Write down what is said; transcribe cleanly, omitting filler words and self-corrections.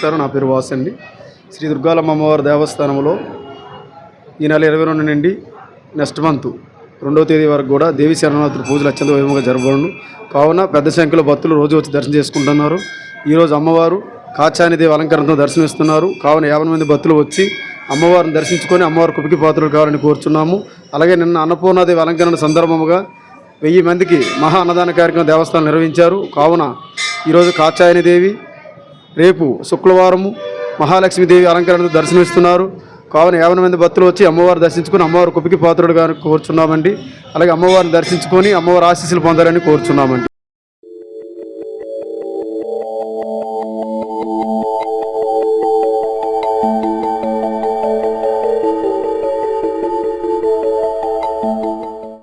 నమస్కారం. నా పేరు వాసు అండి. శ్రీ దుర్గాలమ్మ అమ్మవారి దేవస్థానంలో ఈ నెల 22 నుండి నెక్స్ట్ మంత్ 2వ తేదీ వరకు కూడా దేవీ శరణవరాత్రి పూజలు అత్యంత వైభవంగా జరపబడును. కావున పెద్ద సంఖ్యలో భక్తులు రోజు వచ్చి దర్శనం చేసుకుంటున్నారు. ఈరోజు అమ్మవారు కాచానిదేవి అలంకరణతో దర్శనమిస్తున్నారు. కావున 50 మంది భక్తులు వచ్చి అమ్మవారిని దర్శించుకొని అమ్మవారి కృపకి పాత్రలు కావాలని కోరుచున్నాము. అలాగే నిన్న అన్నపూర్ణాదేవి అలంకరణ సందర్భముగా 1000 మందికి మహా అన్నదాన కార్యక్రమం దేవస్థానం నిర్వహించారు. కావున ఈరోజు కాచాయనిదేవి, రేపు శుక్రవారము మహాలక్ష్మీదేవి అలంకరణతో దర్శనమిస్తున్నారు. కావున 50 మంది భక్తులు వచ్చి అమ్మవారు దర్శించుకొని అమ్మవారి కృపకి పాత్రుడుగా కోరుచున్నామండి. అలాగే అమ్మవారిని దర్శించుకొని అమ్మవారి ఆశీస్సులు పొందాలని కోరుచున్నామండి.